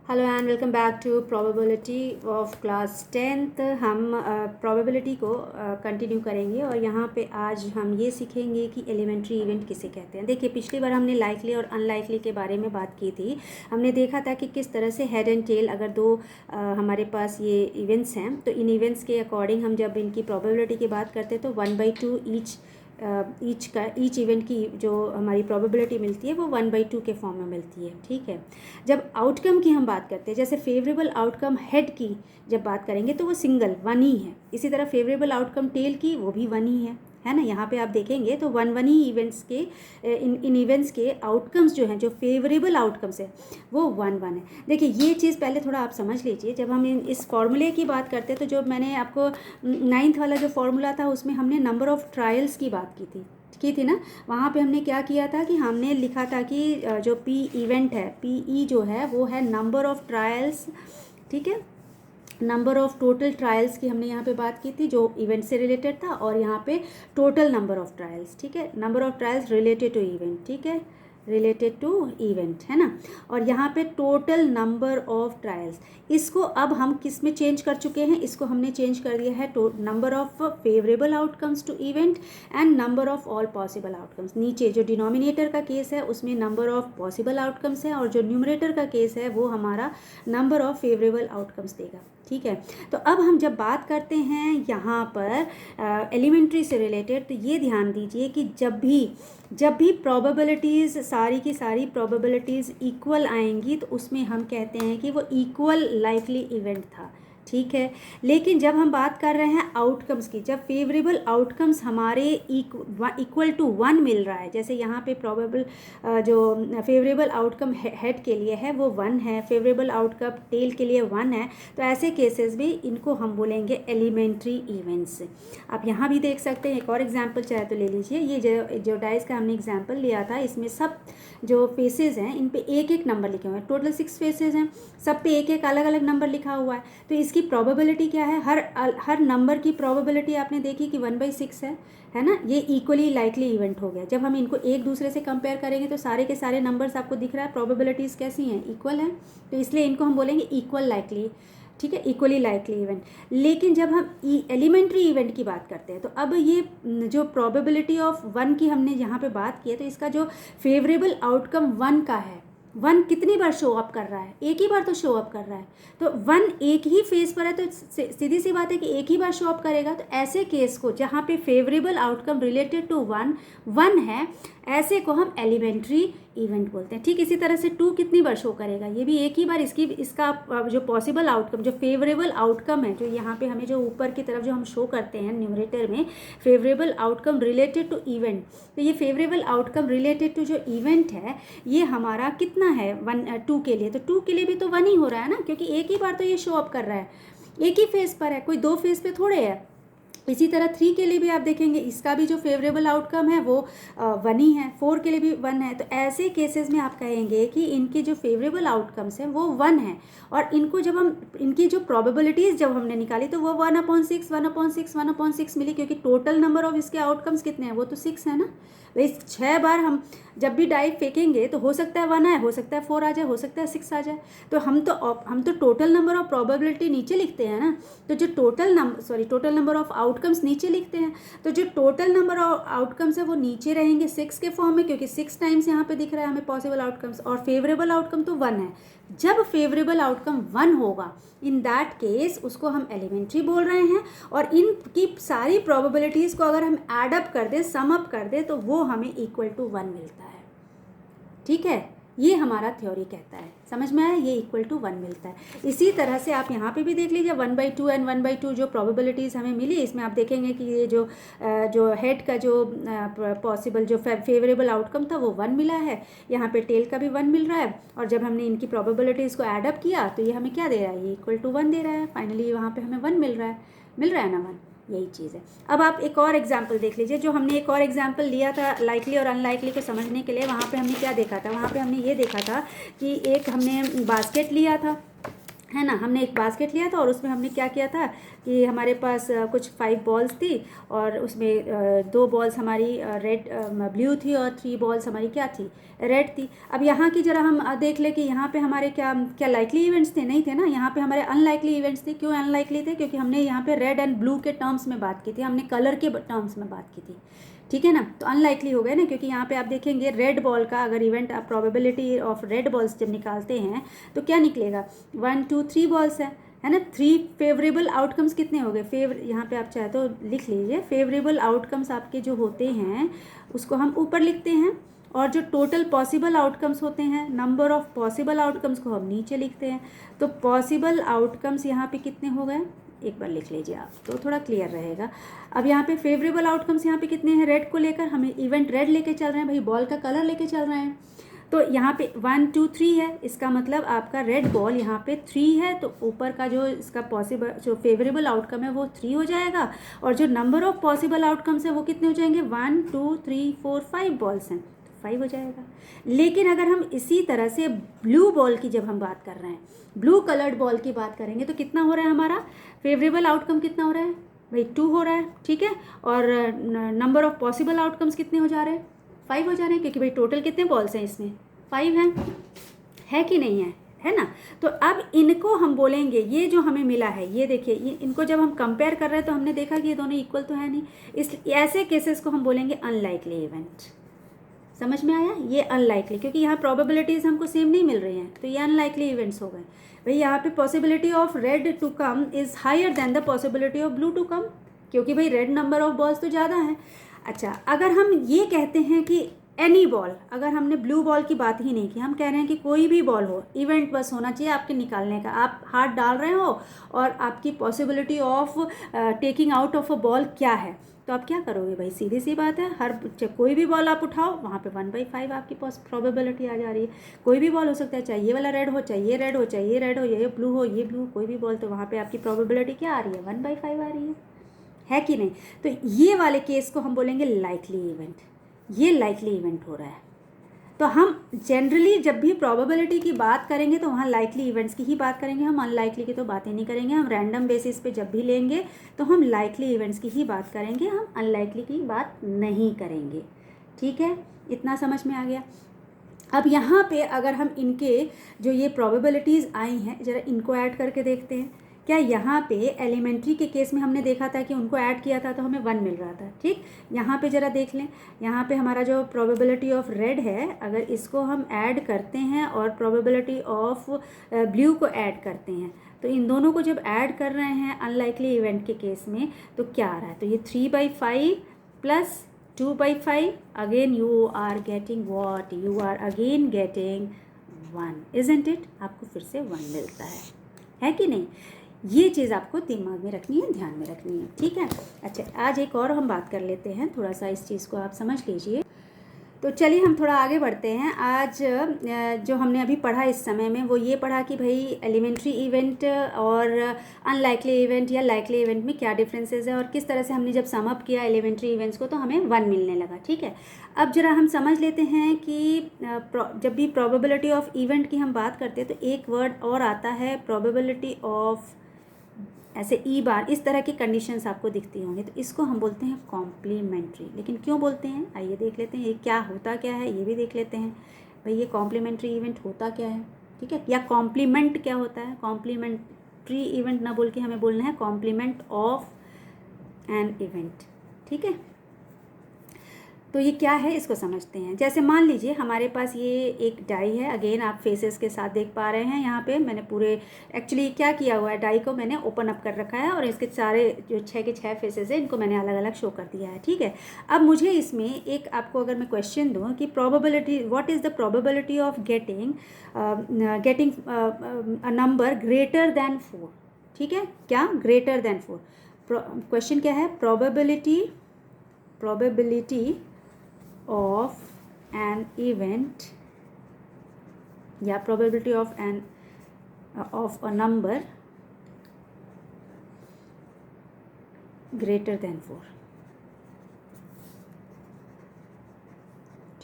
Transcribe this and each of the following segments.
Hello and welcome back to probability of class 10th। हम probability को continue करेंगे और यहाँ पे आज हम ये सीखेंगे कि एलिमेंट्री इवेंट किसे कहते हैं। देखिए, पिछली बार हमने लाइकली और अनलाइकली के बारे में बात की थी। हमने देखा था कि किस तरह से हेड एंड टेल अगर दो हमारे पास ये इवेंट्स हैं तो इन इवेंट्स के अकॉर्डिंग हम जब इनकी प्रोबेबिलिटी की बात करते हैं तो 1/2 ईच इवेंट की जो हमारी प्रोबेबिलिटी मिलती है वो 1/2 के फॉर्म में मिलती है। ठीक है, जब आउटकम की हम बात करते हैं, जैसे फेवरेबल आउटकम हेड की जब बात करेंगे तो वो सिंगल 1 ही है। इसी तरह फेवरेबल आउटकम टेल की वो भी 1 ही है ना। यहाँ पे आप देखेंगे तो 1 ही इवेंट्स के इन इवेंट्स के आउटकम्स जो हैं, जो फेवरेबल आउटकम्स है वो 1 है। देखिए, ये चीज़ पहले थोड़ा आप समझ लीजिए। जब हम इस फॉर्मूले की बात करते हैं तो जो मैंने आपको 9th वाला जो फॉर्मूला था उसमें हमने नंबर ऑफ़ ट्रायल्स की बात की थी ना। वहाँ पे हमने क्या किया था कि हमने लिखा था कि जो पी इवेंट है, पी जो है वो है नंबर ऑफ़ ट्रायल्स। ठीक है, नंबर ऑफ़ टोटल ट्रायल्स की हमने यहाँ पे बात की थी जो इवेंट से रिलेटेड था, और यहाँ पे टोटल नंबर ऑफ़ ट्रायल्स। ठीक है, number of trials related to event. ठीक है, रिलेटेड टू इवेंट है ना। और यहाँ पे टोटल नंबर ऑफ़ ट्रायल्स, इसको अब हम किस में चेंज कर चुके हैं, इसको हमने चेंज कर दिया है number of favourable outcomes to event and number of all possible outcomes. नीचे जो डिनोमिनेटर का केस है उसमें नंबर ऑफ़ पॉसिबल आउटकम्स है और जो न्यूमरेटर का केस है वो हमारा नंबर ऑफ़ फेवरेबल आउटकम्स देगा। ठीक है, तो अब हम जब बात करते हैं यहाँ पर एलिमेंट्री से रिलेटेड, तो ये ध्यान दीजिए कि जब भी प्रोबेबिलिटीज़ सारी की सारी प्रोबेबिलिटीज़ इक्वल आएंगी तो उसमें हम कहते हैं कि वो इक्वल लाइकली इवेंट था। ठीक है, लेकिन जब हम बात कर रहे हैं आउटकम्स की, जब फेवरेबल आउटकम्स हमारे इक्वल टू 1 मिल रहा है, जैसे यहाँ पे प्रोबेबल जो फेवरेबल आउटकम हेड के लिए है वो 1 है, फेवरेबल आउटकम टेल के लिए 1 है, तो ऐसे केसेस भी इनको हम बोलेंगे एलिमेंट्री इवेंट्स। आप यहाँ भी देख सकते हैं, एक और एग्जाम्पल चाहे तो ले लीजिए। ये जो डाइस का हमने एग्जाम्पल लिया था, इसमें सब जो फेसेस हैं इन पे एक एक नंबर लिखे हुए हैं। टोटल 6 फेसेस हैं, सब पे एक एक अलग अलग नंबर लिखा हुआ है। तो इसकी प्रोबेबिलिटी क्या है, हर नंबर की प्रोबेबिलिटी आपने देखी कि 1/6 है ना। ये इक्वली लाइकली इवेंट हो गया। जब हम इनको एक दूसरे से कंपेयर करेंगे तो सारे के सारे नंबर्स आपको दिख रहा है, प्रोबेबिलिटीज़ कैसी हैं, इक्वल हैं, तो इसलिए इनको हम बोलेंगे इक्वल लाइकली। ठीक है, इक्वली लाइकली इवेंट। लेकिन जब हम एलिमेंट्री इवेंट की बात करते हैं तो अब ये जो प्रोबेबिलिटी ऑफ 1 की हमने यहाँ पे बात की है, तो इसका जो फेवरेबल आउटकम 1 का है, 1 कितनी बार शो अप कर रहा है, एक ही बार तो शो अप कर रहा है। तो 1 एक ही फेज पर है तो सीधी सी बात है कि एक ही बार शो अप करेगा। तो ऐसे केस को जहाँ पे फेवरेबल आउटकम रिलेटेड टू 1 है, ऐसे को हम एलिमेंट्री इवेंट बोलते हैं। ठीक इसी तरह से 2 कितनी बार शो करेगा, ये भी एक ही बार। इसका जो पॉसिबल आउटकम, जो फेवरेबल आउटकम है, जो यहाँ पे हमें जो ऊपर की तरफ जो हम शो करते हैं न्यूमरेटर में, favourable outcome related to event, तो ये फेवरेबल आउटकम रिलेटेड टू जो इवेंट है ये हमारा कितना है 2 के लिए, तो 2 के लिए भी तो 1 ही हो रहा है ना, क्योंकि एक ही बार तो ये शो अप कर रहा है, एक ही फेज पर है, कोई 2 फेज पे थोड़े है। इसी तरह 3 के लिए भी आप देखेंगे, इसका भी जो फेवरेबल आउटकम है वो 1 ही है, 4 के लिए भी 1 है। तो ऐसे केसेस में आप कहेंगे कि इनके जो फेवरेबल आउटकम्स हैं वो 1 है, और इनको जब हम इनकी जो प्रोबेबिलिटीज़ जब हमने निकाली तो वो 1/6 मिली, क्योंकि टोटल नंबर ऑफ इसके आउटकम्स कितने हैं, वो तो 6 है ना। भाई 6 बार हम जब भी डाई फेंकेंगे तो हो सकता है 1 आए, हो सकता है 4 आ जाए, हो सकता है 6 आ जाए। तो हम तो टोटल नंबर ऑफ प्रोबेबिलिटी नीचे लिखते हैं ना, तो जो टोटल नंबर ऑफ आउटकम्स नीचे लिखते हैं, तो जो टोटल नंबर ऑफ आउटकम्स है वो नीचे रहेंगे 6 के फॉर्म में, क्योंकि 6 टाइम्स यहाँ पे दिख रहा है हमें पॉसिबल आउटकम्स, और फेवरेबल आउटकम तो 1 है। जब फेवरेबल आउटकम 1 होगा, इन दैट केस उसको हम एलिमेंट्री बोल रहे हैं, और इनकी सारी प्रोबेबिलिटीज़ को अगर हम एड अप कर दें, सम अप कर दें, तो वो हमें इक्वल टू 1 मिलता है। ठीक है, ये हमारा थ्योरी कहता है, समझ में आया, ये इक्वल टू 1 मिलता है। इसी तरह से आप यहाँ पे भी देख लीजिए 1/2 एंड 1/2 जो प्रोबेबिलिटीज़ हमें मिली, इसमें आप देखेंगे कि ये जो हेड का जो पॉसिबल जो फेवरेबल आउटकम था वो 1 मिला है, यहाँ पे टेल का भी 1 मिल रहा है, और जब हमने इनकी प्रोबेबिलिटीज़ को एड अप किया तो ये हमें क्या दे रहा है, ये इक्वल टू 1 दे रहा है। फाइनली वहाँ पर हमें 1 मिल रहा है ना 1, यही चीज़ है। अब आप एक और एग्जाम्पल देख लीजिए, जो हमने एक और एग्जाम्पल लिया था लाइकली और अनलाइकली को समझने के लिए। वहाँ पे हमने क्या देखा था, वहाँ पे हमने ये देखा था कि एक हमने बास्केट लिया था, है ना, हमने एक बास्केट लिया था और उसमें हमने क्या किया था कि हमारे पास कुछ 5 बॉल्स थी और उसमें 2 बॉल्स हमारी रेड ब्लू थी और 3 बॉल्स हमारी क्या थी, रेड थी। अब यहाँ की ज़रा हम देख लें कि यहाँ पे हमारे क्या क्या लाइकली इवेंट्स थे, नहीं थे ना, यहाँ पे हमारे अनलाइकली इवेंट्स थे। क्यों अनलाइकली थे? क्योंकि हमने यहाँ पे रेड एंड ब्लू के टर्म्स में बात की थी, हमने कलर के टर्म्स में बात की थी, ठीक है ना। तो अनलाइकली हो गए ना, क्योंकि यहाँ पे आप देखेंगे रेड बॉल का अगर इवेंट आप प्रोबेबिलिटी ऑफ रेड बॉल्स जब निकालते हैं तो क्या निकलेगा, 1 2 3 बॉल्स है ना। 3 फेवरेबल आउटकम्स कितने हो गए, यहाँ पे आप चाहे तो लिख लीजिए, फेवरेबल आउटकम्स आपके जो होते हैं उसको हम ऊपर लिखते हैं और जो टोटल पॉसिबल आउटकम्स होते हैं, नंबर ऑफ पॉसिबल आउटकम्स को हम नीचे लिखते हैं। तो पॉसिबल आउटकम्स यहाँ पे कितने हो गए, एक बार लिख लीजिए आप तो थोड़ा क्लियर रहेगा। अब यहाँ पे फेवरेबल आउटकम्स यहाँ पे कितने हैं, रेड को लेकर, हमें इवेंट रेड लेके चल रहे हैं भाई, बॉल का कलर लेके चल रहे हैं। तो यहाँ पे 1 2 3 है, इसका मतलब आपका रेड बॉल यहाँ पे 3 है, तो ऊपर का जो इसका पॉसिबल जो फेवरेबल आउटकम है वो 3 हो जाएगा और जो नंबर ऑफ पॉसिबल आउटकम्स है वो कितने हो जाएंगे, 1 2 3 4 5 बॉल्स हैं, 5 हो जाएगा। लेकिन अगर हम इसी तरह से ब्लू बॉल की जब हम बात कर रहे हैं, ब्लू कलर्ड बॉल की बात करेंगे तो कितना हो रहा है हमारा फेवरेबल आउटकम, कितना हो रहा है भाई, 2 हो रहा है, ठीक है। और नंबर ऑफ पॉसिबल आउटकम्स कितने हो जा रहे हैं, 5 हो जा रहे हैं, क्योंकि भाई टोटल कितने बॉल्स हैं इसमें, 5 हैं, है कि नहीं है ना। तो अब इनको हम बोलेंगे, ये जो हमें मिला है, ये देखिए, ये इनको जब हम कंपेयर कर रहे हैं तो हमने देखा कि ये दोनों इक्वल तो है नहीं, इस ऐसे केसेस को हम बोलेंगे अनलाइकली इवेंट। समझ में आया, ये अनलाइकली, क्योंकि यहाँ प्रोबेबिलिटीज़ हमको सेम नहीं मिल रही हैं, तो ये अनलाइकली इवेंट्स हो गए भाई। यहाँ पे possibility of red to come is higher than the possibility of blue to come, क्योंकि भाई रेड नंबर ऑफ बॉल्स तो ज़्यादा है। अच्छा, अगर हम ये कहते हैं कि एनी बॉल, अगर हमने ब्लू बॉल की बात ही नहीं की, हम कह रहे हैं कि कोई भी बॉल हो, इवेंट बस होना चाहिए आपके निकालने का, आप हाथ डाल रहे हो और आपकी possibility of taking out of a ball क्या है, तो आप क्या करोगे भाई, सीधी सी बात है, हर कोई भी बॉल आप उठाओ वहाँ पे 1/5 आपकी प्रोबेबिलिटी आ जा रही है। कोई भी बॉल हो सकता है, चाहे ये वाला रेड हो, चाहे ये रेड हो, चाहे ये रेड हो, ये ब्लू हो, ये ब्लू, कोई भी बॉल, तो वहाँ पे आपकी प्रोबेबिलिटी क्या आ रही है, 1/5 आ रही है कि नहीं। तो ये वाले केस को हम बोलेंगे लाइकली इवेंट, ये लाइकली इवेंट हो रहा है। तो हम जनरली जब भी प्रोबेबिलिटी की बात करेंगे तो वहाँ लाइकली इवेंट्स की ही बात करेंगे, हम अनलाइकली की तो बात ही नहीं करेंगे। हम रैंडम बेसिस पे जब भी लेंगे तो हम लाइकली इवेंट्स की ही बात करेंगे, हम अनलाइकली की बात नहीं करेंगे, ठीक है, इतना समझ में आ गया। अब यहाँ पे अगर हम इनके जो ये प्रोबेबिलिटीज़ आई हैं ज़रा इनको ऐड करके देखते हैं। क्या यहाँ पे एलिमेंट्री के केस में हमने देखा था कि उनको ऐड किया था तो हमें 1 मिल रहा था, ठीक। यहाँ पे ज़रा देख लें, यहाँ पे हमारा जो प्रोबेबिलिटी ऑफ रेड है, अगर इसको हम ऐड करते हैं और प्रोबेबिलिटी ऑफ ब्लू को ऐड करते हैं, तो इन दोनों को जब ऐड कर रहे हैं अनलाइकली इवेंट के केस में तो क्या आ रहा है, तो ये 3/5 plus 2/5, again you are getting what, you are again getting 1, isn't it, आपको फिर से 1 मिलता है कि नहीं। ये चीज़ आपको दिमाग में रखनी है, ध्यान में रखनी है, ठीक है। अच्छा, आज एक और हम बात कर लेते हैं, थोड़ा सा इस चीज़ को आप समझ लीजिए। तो चलिए हम थोड़ा आगे बढ़ते हैं। आज जो हमने अभी पढ़ा इस समय में वो ये पढ़ा कि भाई एलिमेंट्री इवेंट और अनलाइकली इवेंट या लाइकली इवेंट में क्या डिफरेंसेस है और किस तरह से हमने जब सम अप किया एलिमेंट्री इवेंट्स को तो हमें 1 मिलने लगा, ठीक है। अब जरा हम समझ लेते हैं कि जब भी प्रोबेबिलिटी ऑफ इवेंट की हम बात करते हैं तो एक वर्ड और आता है प्रोबेबिलिटी ऑफ, ऐसे ई बार इस तरह की कंडीशंस आपको दिखती होंगी, तो इसको हम बोलते हैं कॉम्प्लीमेंट्री। लेकिन क्यों बोलते हैं, आइए देख लेते हैं, ये क्या होता क्या है ये भी देख लेते हैं। भाई ये कॉम्प्लीमेंट्री इवेंट होता क्या है, ठीक है, या कॉम्प्लीमेंट क्या होता है। कॉम्प्लीमेंट्री इवेंट ना बोल के हमें बोलना है कॉम्प्लीमेंट ऑफ एन इवेंट, ठीक है। तो ये क्या है इसको समझते हैं। जैसे मान लीजिए हमारे पास ये एक डाई है, अगेन आप फेसेस के साथ देख पा रहे हैं, यहाँ पे मैंने पूरे एक्चुअली क्या किया हुआ है, डाई को मैंने ओपन अप कर रखा है और इसके सारे जो 6 के 6 फेसेस हैं इनको मैंने अलग अलग शो कर दिया है, ठीक है। अब मुझे इसमें एक आपको अगर मैं क्वेश्चन दूँ कि probability, what is the probability of getting a number greater than 4, ठीक है, क्या ग्रेटर दैन 4। क्वेश्चन क्या है, प्रोबेबिलिटी of an event या probability of a number greater than 4,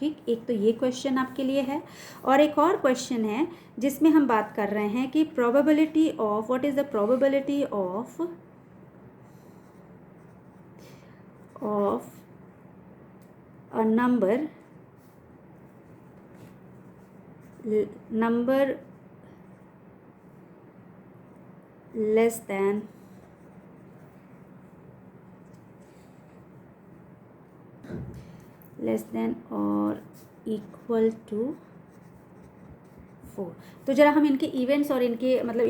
ठीक, एक तो ये क्वेश्चन आपके लिए है, और एक और क्वेश्चन है जिसमें हम बात कर रहे हैं कि probability of, what is the probability of a number less than और इक्वल टू 4। तो ज़रा हम इनके इवेंट्स और इनके मतलब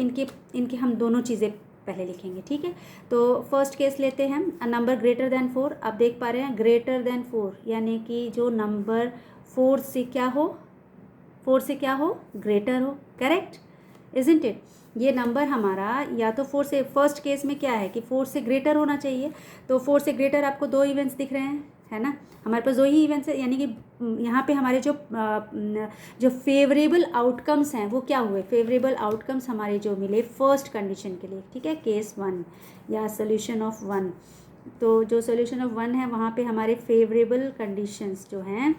इनके हम दोनों चीज़ें पहले लिखेंगे, ठीक है। तो फर्स्ट केस लेते हैं हम, अ नंबर ग्रेटर देन 4। आप देख पा रहे हैं ग्रेटर देन 4 यानी कि जो नंबर 4 से क्या हो, ग्रेटर हो, करेक्ट, इजंट इट। ये नंबर हमारा या तो 4 से, फर्स्ट केस में क्या है कि 4 से ग्रेटर होना चाहिए, तो 4 से ग्रेटर आपको 2 इवेंट्स दिख रहे हैं, है ना। हमारे पास 2 ही इवेंट्स है, यानी कि यहाँ पे हमारे जो फेवरेबल आउटकम्स हैं वो क्या हुए, फेवरेबल आउटकम्स हमारे जो मिले फर्स्ट कंडीशन के लिए, ठीक है, केस 1 या सोल्यूशन ऑफ 1। तो जो सोल्यूशन ऑफ 1 है वहाँ पे हमारे फेवरेबल कंडीशंस जो हैं,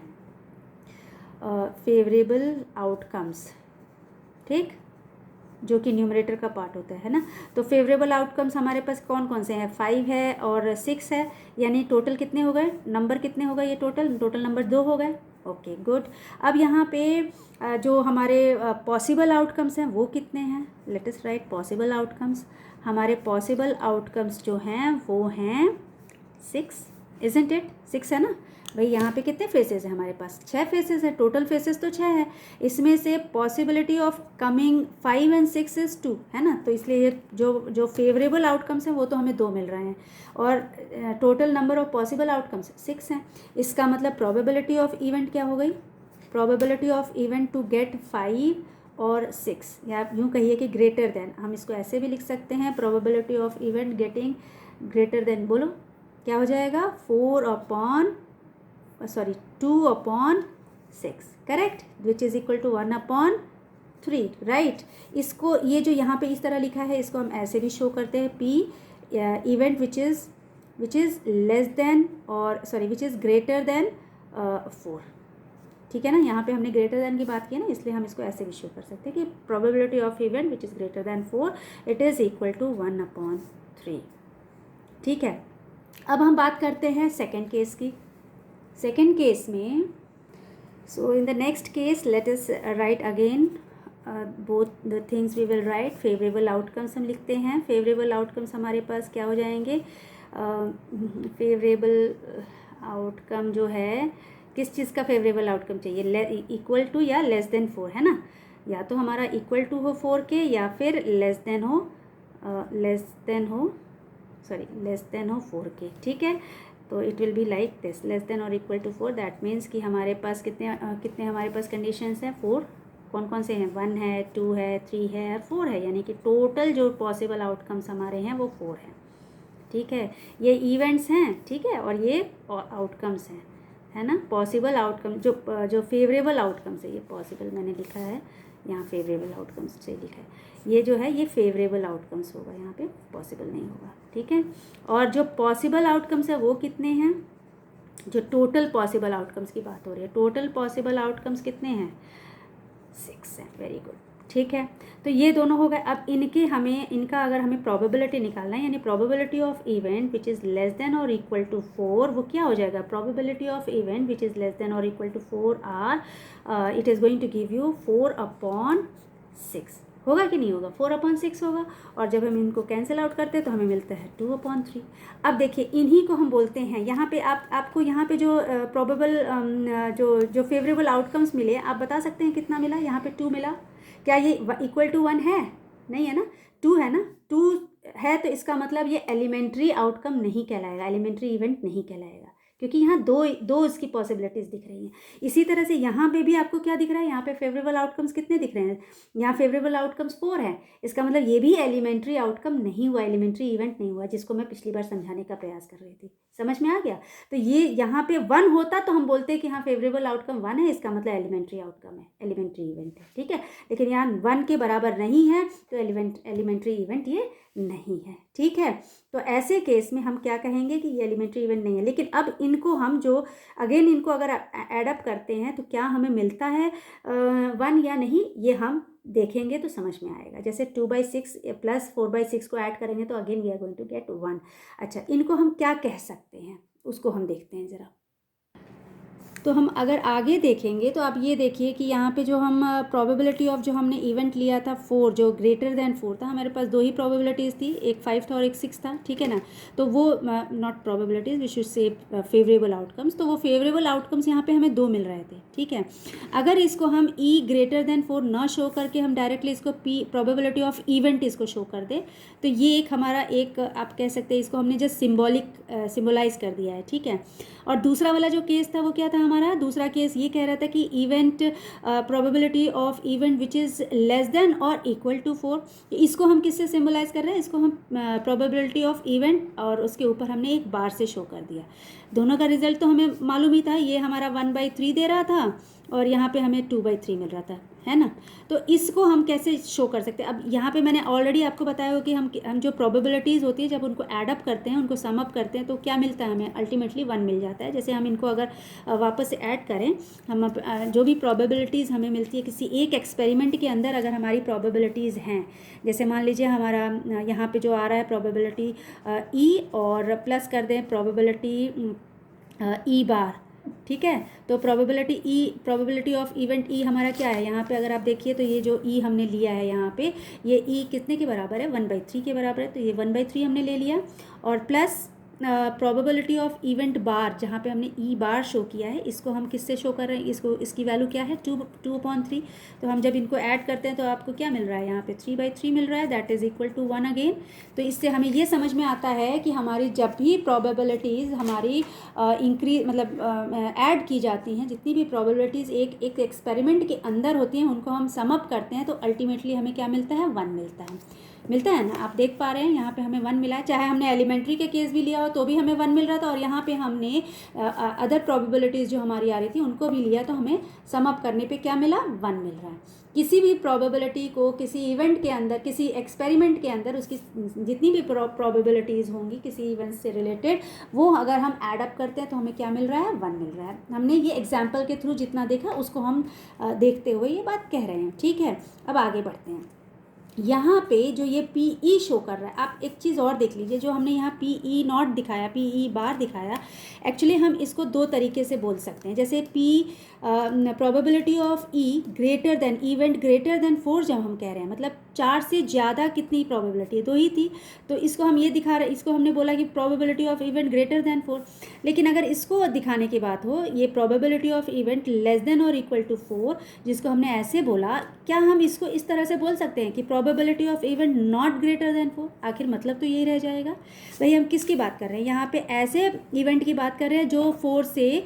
फेवरेबल आउटकम्स, ठीक, जो कि न्यूमरेटर का पार्ट होता है ना। तो फेवरेबल आउटकम्स हमारे पास कौन कौन से हैं, 5 है और 6 है, यानी टोटल कितने हो गए, नंबर कितने हो गए, ये टोटल नंबर 2 हो गए। Okay good. अब यहाँ पे जो हमारे पॉसिबल आउटकम्स हैं वो कितने हैं, late us right possible outcomes. हमारे पॉसिबल आउटकम्स जो हैं वो हैं 6, इजंट इट, 6 है ना भाई। यहाँ पे कितने फेसेस हैं हमारे पास, 6 फेसेस है, टोटल फेसेस तो 6 है, इसमें से possibility of coming 5 and 6 is 2, है ना। तो इसलिए ये जो फेवरेबल आउटकम्स हैं वो तो हमें 2 मिल रहे हैं, और total number of possible outcomes 6 हैं। इसका मतलब प्रोबेबिलिटी ऑफ इवेंट क्या हो गई, probability of event to get 5 और 6, या यूँ कहिए कि ग्रेटर देन, हम इसको ऐसे भी लिख सकते हैं, probability of event getting greater than, बोलो क्या हो जाएगा, 2/6, correct, which is equal to 1/3, right. इसको ये जो यहाँ पे इस तरह लिखा है इसको हम ऐसे भी शो करते हैं, P event which is less than और विच इज़ ग्रेटर देन 4, ठीक है ना। यहाँ पे हमने ग्रेटर देन की बात की है ना, इसलिए हम इसको ऐसे भी शो कर सकते हैं कि probability of event which is greater than 4 it is equal to 1/3, ठीक है। अब हम बात करते हैं सेकेंड केस की। सेकेंड केस में, so in the next case let us write again both the things we will write. Favourable outcomes हम लिखते हैं, फेवरेबल आउटकम्स हमारे पास क्या हो जाएंगे, फेवरेबल आउटकम जो है, किस चीज़ का फेवरेबल आउटकम चाहिए, इक्वल टू या लेस देन 4, है ना। या तो हमारा इक्वल टू हो 4 के, या फिर लेस देन हो 4 के, ठीक है। तो it will be like this, less than और इक्वल टू 4, दैट मीन्स कि हमारे पास कितने हमारे पास कंडीशंस हैं, 4। कौन कौन से हैं, 1 है, 2 है, 3 है और 4 है, यानी कि टोटल जो पॉसिबल आउटकम्स हमारे हैं वो 4 हैं, ठीक है। ये इवेंट्स हैं, ठीक है, और ये आउटकम्स हैं, है ना। पॉसिबल आउटकम जो फेवरेबल आउटकम्स है, ये पॉसिबल मैंने लिखा है यहाँ, फेवरेबल आउटकम्स से लिखा है, ये जो है ये फेवरेबल आउटकम्स होगा, यहाँ पे पॉसिबल नहीं होगा, ठीक है। और जो पॉसिबल आउटकम्स है वो कितने हैं, जो टोटल पॉसिबल आउटकम्स की बात हो रही है, टोटल पॉसिबल आउटकम्स कितने हैं, 6 हैं, वेरी गुड, ठीक है। तो ये दोनों हो गए। अब इनका अगर हमें प्रोबेबिलिटी निकालना है, यानी probability of event which is less than और इक्वल टू 4, वो क्या हो जाएगा, probability of event which is less than और equal to 4 are it is going to give you 4/6, होगा कि नहीं होगा, 4/6 होगा। और जब हम इनको कैंसिल आउट करते हैं तो हमें मिलता है 2/3। अब देखिए इन्हीं को हम बोलते हैं, यहाँ पे आपको यहाँ पे जो प्रोबेबल जो फेवरेबल आउटकम्स मिले, आप बता सकते हैं कितना मिला, यहाँ पे 2 मिला, क्या ये इक्वल टू 1 है, नहीं है ना, 2 है ना, 2 है, तो इसका मतलब ये एलिमेंट्री आउटकम नहीं कहलाएगा, एलिमेंट्री इवेंट नहीं कहलाएगा, क्योंकि यहाँ दो इसकी पॉसिबिलिटीज़ दिख रही हैं। इसी तरह से यहाँ पे भी आपको क्या दिख रहा है, यहाँ पे फेवरेबल आउटकम्स कितने दिख रहे हैं, यहाँ फेवरेबल आउटकम्स 4 है, इसका मतलब ये भी एलिमेंट्री आउटकम नहीं हुआ, एलिमेंट्री इवेंट नहीं हुआ, जिसको मैं पिछली बार समझाने का प्रयास कर रही थी, समझ में आ गया। तो ये यहाँ पे 1 होता तो हम बोलते हैं कि हाँ फेवरेबल आउटकम 1 है, इसका मतलब एलिमेंट्री आउटकम है, एलिमेंट्री इवेंट है, ठीक है। लेकिन यहाँ 1 के बराबर नहीं है, तो एलिमेंट्री इवेंट ये नहीं है। ठीक है, तो ऐसे केस में हम क्या कहेंगे कि ये एलिमेंट्री इवेंट नहीं है। लेकिन अब इनको हम जो अगेन इनको अगर एडअप करते हैं तो क्या हमें मिलता है 1 या नहीं, ये हम देखेंगे तो समझ में आएगा। जैसे 2/6 प्लस 4/6 को ऐड करेंगे तो again we are going to get 1। अच्छा, इनको हम क्या कह सकते हैं उसको हम देखते हैं ज़रा। तो हम अगर आगे देखेंगे तो आप ये देखिए कि यहाँ पे जो हम प्रोबेबिलिटी ऑफ जो हमने इवेंट लिया था 4, जो ग्रेटर देन 4 था, हमारे पास 2 ही प्रोबेबिलिटीज़ थी, एक 5 था और एक 6 था। ठीक है ना, तो वो not probabilities, we should say favourable outcomes, तो वो फेवरेबल आउटकम्स यहाँ पे हमें 2 मिल रहे थे। ठीक है, अगर इसको हम ई ग्रेटर देन 4 ना शो करके हम डायरेक्टली इसको पी प्रोबेबिलिटी ऑफ इवेंट इसको शो कर दे, तो ये एक हमारा एक आप कह सकते हैं इसको हमने जस्ट सिम्बोलाइज कर दिया है। ठीक है, और दूसरा वाला जो केस था वो क्या था हमारा, दूसरा केस ये कह रहा था कि event probability of event which is less than और इक्वल टू 4, इसको हम किससे सिम्बलाइज कर रहे हैं, इसको हम प्रोबेबिलिटी ऑफ इवेंट और उसके ऊपर हमने एक बार से शो कर दिया। दोनों का रिजल्ट तो हमें मालूम ही था, ये हमारा 1/3 दे रहा था और यहाँ पे हमें 2/3 मिल रहा था, है ना। तो इसको हम कैसे शो कर सकते हैं, अब यहाँ पे मैंने ऑलरेडी आपको बताया हो कि हम जो प्रोबेबिलिटीज़ होती है जब उनको एडअप करते हैं, उनको सम अप करते हैं तो क्या मिलता है हमें, अल्टीमेटली 1 मिल जाता है। जैसे हम इनको अगर वापस से ऐड करें, हम जो भी प्रोबेबिलिटीज़ हमें मिलती है किसी एक एक्सपेरिमेंट के अंदर, अगर हमारी प्रोबेबिलिटीज़ हैं, जैसे मान लीजिए हमारा यहाँ पे जो आ रहा है प्रोबेबिलिटी ई और प्लस कर दें प्रोबेबिलिटी ई बार। ठीक है, तो प्रोबेबिलिटी ऑफ इवेंट ई हमारा क्या है, यहाँ पे अगर आप देखिए तो ये जो ई हमने लिया है यहाँ पे, ये ई कितने के बराबर है, 1/3 के बराबर है, तो ये 1/3 हमने ले लिया, और प्लस प्रोबेबिलिटी ऑफ इवेंट बार, जहाँ पे हमने ई बार शो किया है, इसको हम किससे शो कर रहे हैं, इसकी वैल्यू क्या है 2/3। तो हम जब इनको ऐड करते हैं तो आपको क्या मिल रहा है, यहाँ पे 3/3 मिल रहा है, that is equal to 1 again. तो इससे हमें ये समझ में आता है कि हमारी जब भी प्रोबेबिलिटीज़ हमारी इंक्रीज मतलब ऐड की जाती हैं, जितनी भी प्रोबेबिलिटीज़ एक एक्सपेरिमेंट के अंदर होती हैं, उनको हम सम अप करते हैं तो अल्टीमेटली हमें क्या मिलता है, 1 मिलता है ना। आप देख पा रहे हैं यहाँ पे हमें 1 मिला है, चाहे हमने एलिमेंट्री के केस भी लिया हो तो भी हमें 1 मिल रहा था, और यहाँ पे हमने अदर प्रोबेबिलिटीज़ जो हमारी आ रही थी उनको भी लिया तो हमें सम अप करने पे क्या मिला, 1 मिल रहा है। किसी भी प्रोबेबिलिटी को किसी इवेंट के अंदर, किसी एक्सपेरिमेंट के अंदर, उसकी जितनी भी प्रोबेबिलिटीज़ होंगी किसी इवेंट से रिलेटेड, वो अगर हम एडअप करते हैं तो हमें क्या मिल रहा है, 1 मिल रहा है। हमने ये एग्जाम्पल के थ्रू जितना देखा उसको हम देखते हुए ये बात कह रहे हैं। ठीक है, अब आगे बढ़ते हैं। यहाँ पे जो ये पी ई शो कर रहा है, आप एक चीज़ और देख लीजिए, जो हमने यहाँ पी ई नॉट दिखाया, पी ई बार दिखाया, एक्चुअली हम इसको 2 तरीके से बोल सकते हैं। जैसे P probability of E greater than, event greater than 4 जब हम कह रहे हैं, मतलब 4 से ज़्यादा कितनी प्रोबेबिलिटी है, 2 ही थी, तो इसको हम ये दिखा रहे, इसको हमने बोला कि probability of event greater than 4। लेकिन अगर इसको दिखाने की बात हो, ये probability of event less than और इक्वल टू 4, जिसको हमने ऐसे बोला, क्या हम इसको इस तरह से बोल सकते हैं कि probability of event not greater than 4? आखिर मतलब तो यही रह जाएगा। भाई हम किसकी बात कर रहे हैं, यहाँ पे ऐसे इवेंट की बात कर रहे हैं जो 4 से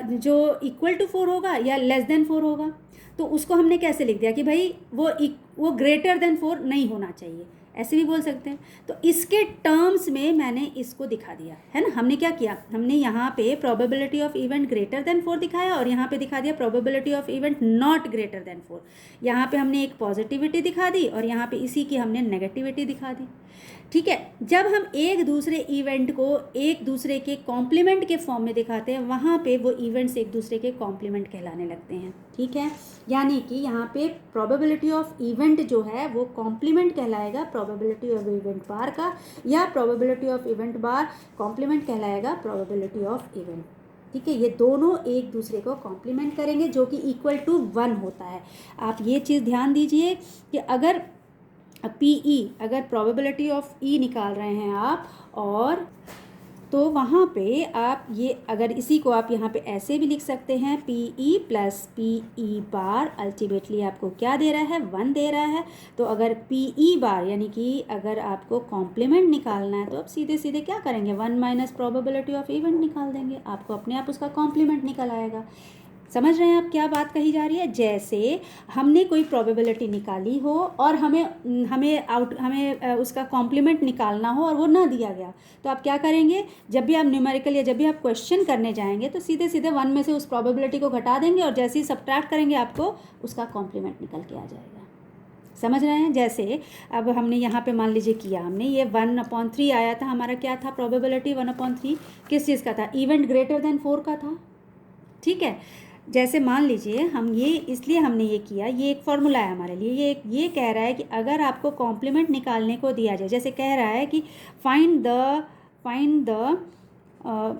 जो इक्वल टू 4 होगा या लेस देन 4 होगा। तो उसको हमने कैसे लिख दिया कि भाई वो ग्रेटर देन 4 नहीं होना चाहिए, ऐसे भी बोल सकते हैं। तो इसके टर्म्स में मैंने इसको दिखा दिया है ना। हमने क्या किया, हमने यहाँ पे probability of event greater than 4 दिखाया और यहाँ पे दिखा दिया probability of event not greater than 4। यहाँ पे हमने एक पॉजिटिविटी दिखा दी और यहाँ पे इसी की हमने नेगेटिविटी दिखा दी। ठीक है, जब हम एक दूसरे इवेंट को एक दूसरे के कॉम्प्लीमेंट के फॉर्म में दिखाते हैं, वहाँ पे वो इवेंट्स एक दूसरे के कॉम्प्लीमेंट कहलाने लगते हैं। ठीक है, यानी कि यहाँ पे प्रोबेबिलिटी ऑफ इवेंट जो है वो कॉम्प्लीमेंट कहलाएगा प्रोबेबिलिटी ऑफ इवेंट बार का, या probability of event bar complement कहलाएगा प्रोबेबिलिटी ऑफ इवेंट। ठीक है, ये दोनों एक दूसरे को कॉम्प्लीमेंट करेंगे जो कि इक्वल टू 1 होता है। आप ये चीज़ ध्यान दीजिए कि अगर पी ई, अगर प्रोबेबिलिटी ऑफ ई निकाल रहे हैं आप, और तो वहाँ पे आप ये अगर इसी को आप यहाँ पे ऐसे भी लिख सकते हैं, P E plus P E bar ultimately आपको क्या दे रहा है, 1 दे रहा है। तो अगर पी ई बार यानी कि अगर आपको कॉम्प्लीमेंट निकालना है तो आप सीधे सीधे क्या करेंगे, 1 माइनस प्रोबेबिलिटी ऑफ इवेंट निकाल देंगे, आपको अपने आप उसका कॉम्प्लीमेंट निकल आएगा। समझ रहे हैं आप क्या बात कही जा रही है। जैसे हमने कोई प्रोबेबिलिटी निकाली हो और हमें उसका कॉम्प्लीमेंट निकालना हो और वो ना दिया गया, तो आप क्या करेंगे, जब भी आप न्यूमेरिकल या जब भी आप क्वेश्चन करने जाएंगे तो सीधे सीधे 1 में से उस प्रोबेबिलिटी को घटा देंगे और जैसे ही सब्ट्रैक्ट करेंगे आपको उसका कॉम्प्लीमेंट निकल के आ जाएगा। समझ रहे हैं। जैसे अब हमने यहाँ पे मान लीजिए किया हमने ये 1/3 आया था, हमारा क्या था प्रोबेबिलिटी 1/3 किस चीज़ का था, इवेंट ग्रेटर देन 4 का था, ठीक है। जैसे मान लीजिए हम ये इसलिए हमने ये किया, ये एक फॉर्मूला है हमारे लिए, ये कह रहा है कि अगर आपको कॉम्प्लीमेंट निकालने को दिया जाए, जैसे कह रहा है कि फाइंड द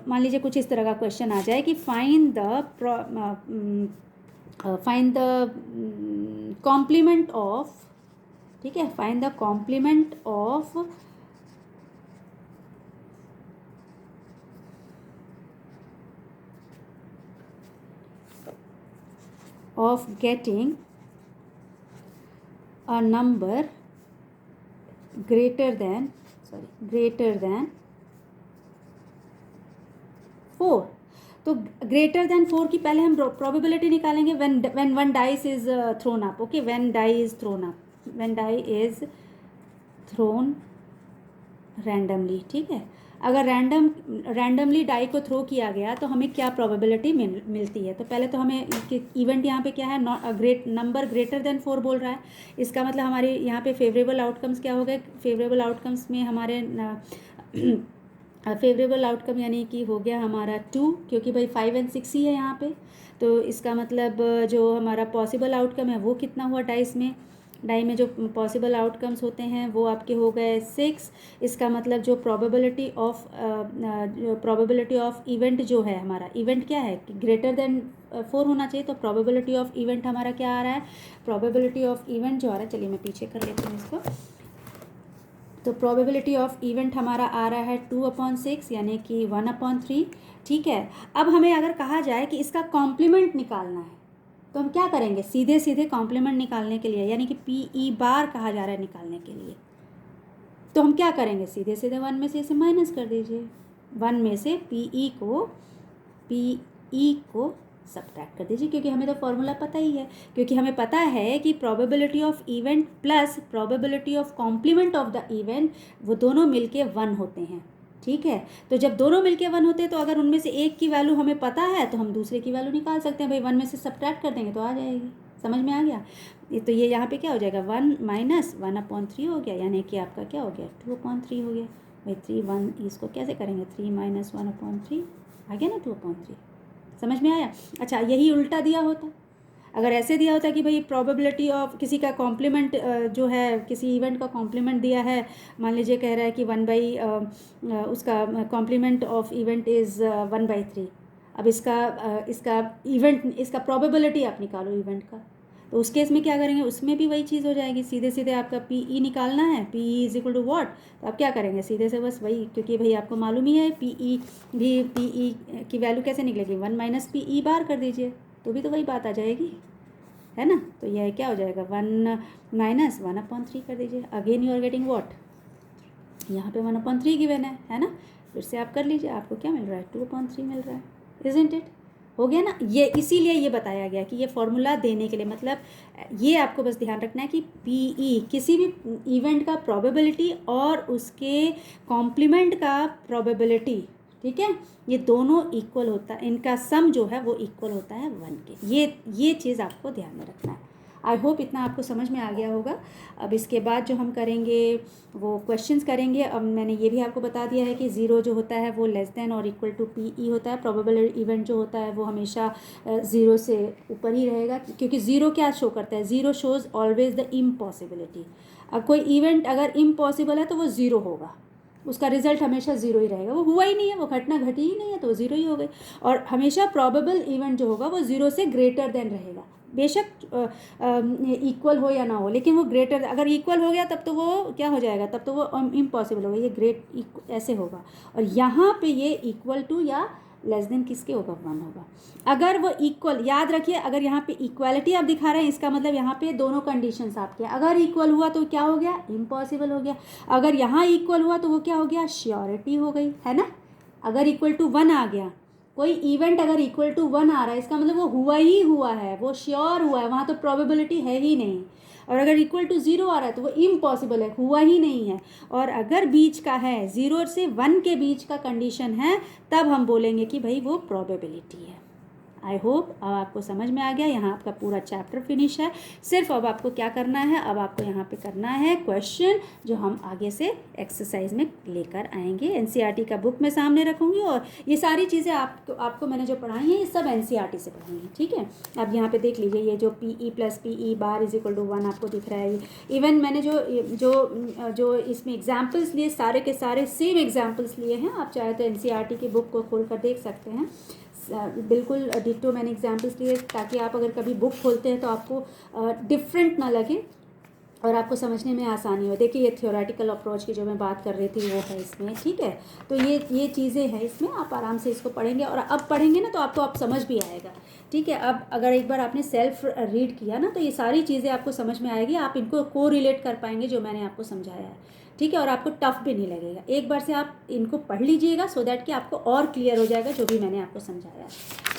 मान लीजिए कुछ इस तरह का क्वेश्चन आ जाए कि फाइंड द कॉम्प्लीमेंट ऑफ, ठीक है, find the complement of getting a number greater than 4। तो ग्रेटर देन 4 की पहले हम प्रोबेबिलिटी निकालेंगे when one dice is thrown up, okay, when die is thrown randomly, ठीक है। अगर रैंडमली डाई को थ्रो किया गया तो हमें क्या प्रोबेबिलिटी मिलती है। तो पहले तो हमें इवेंट यहाँ पे क्या है, नंबर ग्रेटर देन 4 बोल रहा है, इसका मतलब हमारे यहाँ पे फेवरेबल आउटकम्स क्या हो गए, फेवरेबल आउटकम्स में हमारे फेवरेबल आउटकम यानी कि हो गया हमारा 2, क्योंकि भाई 5 और 6 ही है यहाँ पे। तो इसका मतलब जो हमारा पॉसिबल आउटकम है वो कितना हुआ, डाई में जो पॉसिबल आउटकम्स होते हैं वो आपके हो गए 6। इसका मतलब जो प्रोबेबिलिटी ऑफ इवेंट जो है, हमारा इवेंट क्या है कि ग्रेटर देन 4 होना चाहिए, तो प्रोबेबिलिटी ऑफ इवेंट हमारा क्या आ रहा है, प्रोबेबिलिटी ऑफ इवेंट जो आ रहा है, चलिए मैं पीछे कर लेती हूँ इसको। तो प्रोबेबिलिटी ऑफ इवेंट हमारा आ रहा है 2/6 यानी कि 1/3, ठीक है। अब हमें अगर कहा जाए कि इसका कॉम्प्लीमेंट निकालना है तो हम क्या करेंगे, सीधे कॉम्प्लीमेंट निकालने के लिए, यानी कि PE बार कहा जा रहा है निकालने के लिए, तो हम क्या करेंगे, सीधे 1 में से इसे माइनस कर दीजिए, 1 में से PE को सब्ट्रैक्ट कर दीजिए, क्योंकि हमें तो फॉर्मूला पता ही है, क्योंकि हमें पता है कि probability of event plus probability of complement of the event वो दोनों मिलके 1 होते हैं, ठीक है। तो जब दोनों मिलके 1 होते हैं तो अगर उनमें से एक की वैल्यू हमें पता है तो हम दूसरे की वैल्यू निकाल सकते हैं, भाई 1 में से सब्ट्रैक्ट कर देंगे तो आ जाएगी, समझ में आ गया। तो ये यहाँ पे क्या हो जाएगा, 1 - 1/3 हो गया, यानी कि आपका क्या हो गया 2/3 हो गया। भाई 3 1 इसको कैसे करेंगे, 3 - 1/3 आ गया ना 2/3, समझ में आया। अच्छा, यही उल्टा दिया होता, अगर ऐसे दिया होता कि भाई प्रोबेबिलिटी ऑफ किसी का कॉम्प्लीमेंट जो है, किसी इवेंट का कॉम्प्लीमेंट दिया है, मान लीजिए कह रहा है कि 1 उसका कॉम्प्लीमेंट ऑफ इवेंट इज़ 1/3। अब इसका प्रोबेबिलिटी आप निकालो इवेंट का, तो उस केस में क्या करेंगे, उसमें भी वही चीज़ हो जाएगी, सीधे आपका PE निकालना है, PE is equal to what, तो आप क्या करेंगे, सीधे से बस वही, क्योंकि भाई आपको मालूम ही है PE की वैल्यू कैसे निकलेगी, 1 - PE बार कर दीजिए, तो भी तो वही बात आ जाएगी, है ना। तो यह क्या हो जाएगा, 1 - 1/3 कर दीजिए, again you are getting what, यहाँ पे 1/3 गिवन है ना। फिर से आप कर लीजिए, आपको क्या मिल रहा है, 2/3 मिल रहा है, इजंट इट, हो गया ना। ये इसीलिए ये बताया गया कि ये फॉर्मूला देने के लिए, मतलब ये आपको बस ध्यान रखना है कि PE किसी भी इवेंट का प्रोबेबिलिटी और उसके कॉम्प्लीमेंट का प्रोबेबिलिटी, ठीक है, ये दोनों इक्वल होता है, इनका सम जो है वो इक्वल होता है 1 के। ये चीज़ आपको ध्यान में रखना है। आई होप इतना आपको समझ में आ गया होगा। अब इसके बाद जो हम करेंगे वो क्वेश्चंस करेंगे। अब मैंने ये भी आपको बता दिया है कि 0 जो होता है वो लेस देन और इक्वल टू PE होता है, प्रोबेबल इवेंट जो होता है वो हमेशा 0 से ऊपर ही रहेगा, क्योंकि 0 क्या शो करता है, 0 शोज़ ऑलवेज द इम्पॉसिबिलिटी। अब कोई इवेंट अगर इम्पॉसिबल है तो वो 0 होगा, उसका रिजल्ट हमेशा 0 ही रहेगा, वो हुआ ही नहीं है, वो घटना घटी ही नहीं है, तो वो 0 ही हो गई। और हमेशा प्रोबेबल इवेंट जो होगा वो 0 से ग्रेटर देन रहेगा, बेशक इक्वल हो या ना हो, लेकिन वो ग्रेटर, अगर इक्वल हो गया तब तो वो क्या हो जाएगा, तब तो वो इम्पॉसिबल होगा, ये ऐसे होगा। और यहाँ पे ये इक्वल टू या लेस देन किसके होगा, 1 होगा। अगर वो इक्वल, याद रखिए, अगर यहाँ पे इक्वालिटी आप दिखा रहे हैं, इसका मतलब यहाँ पे दोनों कंडीशंस आपके, अगर इक्वल हुआ तो क्या हो गया, इम्पॉसिबल हो गया। अगर यहाँ इक्वल हुआ तो वो क्या हो गया, श्योरिटी हो गई, है ना। अगर इक्वल टू 1 आ गया, कोई इवेंट अगर इक्वल टू 1 आ रहा है, इसका मतलब वो हुआ ही हुआ है, वो श्योर हुआ है, वहाँ तो प्रोबेबिलिटी है ही नहीं। और अगर इक्वल टू 0 आ रहा है तो वो इम्पॉसिबल है, हुआ ही नहीं है। और अगर बीच का है, 0 से 1 के बीच का कंडीशन है, तब हम बोलेंगे कि भाई वो प्रोबेबिलिटी है। आई होप अब आपको समझ में आ गया। यहाँ आपका पूरा चैप्टर फिनिश है। सिर्फ अब आपको क्या करना है, अब आपको यहाँ पे करना है क्वेश्चन जो हम आगे से एक्सरसाइज में लेकर आएंगे। एनसीईआरटी का बुक मैं सामने रखूँगी और ये सारी चीज़ें आपको मैंने जो पढ़ाई हैं ये सब एनसीईआरटी से पढ़ाई हैं, ठीक है। अब यहाँ पे देख लीजिए, ये जो PE + PE बार = 1 आपको दिख रहा है। इवन मैंने जो इसमें एग्जाम्पल्स लिए सारे के सारे सेम एग्जाम्पल्स लिए हैं। आप चाहे तो एनसीईआरटी की बुक को खोल कर देख सकते हैं। बिल्कुल डिट्टो मैंने एग्जाम्पल्स लिए ताकि आप अगर कभी बुक खोलते हैं तो आपको डिफरेंट ना लगे और आपको समझने में आसानी हो। देखिए ये थ्योरेटिकल अप्रोच की जो मैं बात कर रही थी वो है इसमें, ठीक है। तो ये चीज़ें हैं इसमें, आप आराम से इसको पढ़ेंगे और अब पढ़ेंगे ना तो आपको अब समझ भी आएगा, ठीक है। अब अगर एक बार आपने सेल्फ रीड किया ना तो ये सारी चीज़ें आपको समझ में आएगी, आप इनको को रिलेट कर पाएंगे जो मैंने आपको समझाया है, ठीक है। और आपको टफ भी नहीं लगेगा। एक बार से आप इनको पढ़ लीजिएगा सो दैट कि आपको और क्लियर हो जाएगा जो भी मैंने आपको समझाया है,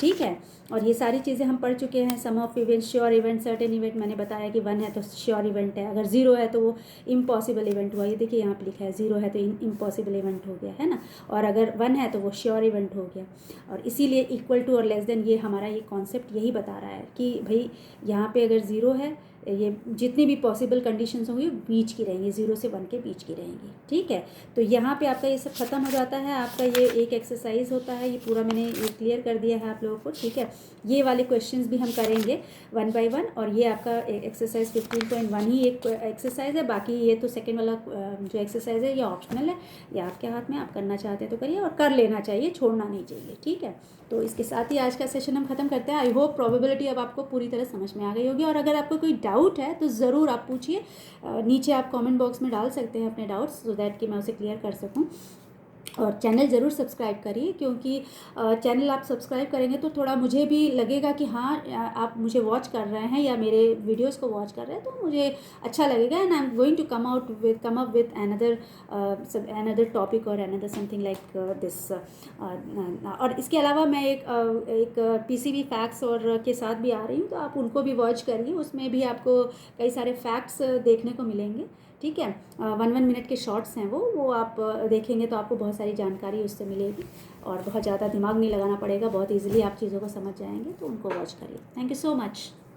ठीक है। और ये सारी चीज़ें हम पढ़ चुके हैं। Sum of event, sure event, certain event मैंने बताया कि 1 है तो श्योर इवेंट है, अगर 0 है तो वो इम्पॉसिबल इवेंट हुआ। ये देखिए यहाँ पे लिखा है 0 है तो इम्पॉसिबल इवेंट हो गया, है ना। और अगर 1 है तो वो श्योर इवेंट हो गया। और इसीलिए इक्वल टू और लेस देन, ये हमारा ये कॉन्सेप्ट यही बता रहा है कि भाई यहाँ पे अगर 0 है, ये जितनी भी पॉसिबल कंडीशंस होंगी बीच की रहेंगी, 0 से 1 के बीच की रहेंगी, ठीक है। तो यहाँ पे आपका ये सब खत्म हो जाता है। आपका ये एक एक्सरसाइज होता है, ये पूरा मैंने ये क्लियर कर दिया है आप लोगों को, ठीक है। ये वाले क्वेश्चंस भी हम करेंगे 1 by 1 और ये आपका एक्सरसाइज 15.1 ही एक एक्सरसाइज है। बाकी ये तो सेकेंड वाला जो एक्सरसाइज है ये ऑप्शनल है, ये आपके हाथ में, आप करना चाहते हैं तो करिए और कर लेना चाहिए, छोड़ना नहीं चाहिए, ठीक है। तो इसके साथ ही आज का सेशन हम खत्म करते हैं। आई होप प्रोबेबिलिटी अब आपको पूरी तरह समझ में आ गई होगी। और अगर आपको कोई डाउट है तो ज़रूर आप पूछिए, नीचे आप कमेंट बॉक्स में डाल सकते हैं अपने डाउट्स, सो दैट कि मैं उसे क्लियर कर सकूं। और चैनल ज़रूर सब्सक्राइब करिए, क्योंकि चैनल आप सब्सक्राइब करेंगे तो थोड़ा मुझे भी लगेगा कि हाँ आप मुझे वॉच कर रहे हैं या मेरे वीडियोस को वॉच कर रहे हैं, तो मुझे अच्छा लगेगा। And I am going to come up with another topic और अनदर समथिंग लाइक दिस। और इसके अलावा मैं एक PCB फैक्ट्स और के साथ भी आ रही हूँ, तो आप उनको भी वॉच करिए। उसमें भी आपको कई सारे फैक्ट्स देखने को मिलेंगे, ठीक है। 1 मिनट के शॉर्ट्स हैं वो आप देखेंगे तो आपको बहुत सारी जानकारी उससे मिलेगी और बहुत ज़्यादा दिमाग नहीं लगाना पड़ेगा, बहुत इजीली आप चीज़ों को समझ जाएंगे। तो उनको वॉच करिए। Thank you so much.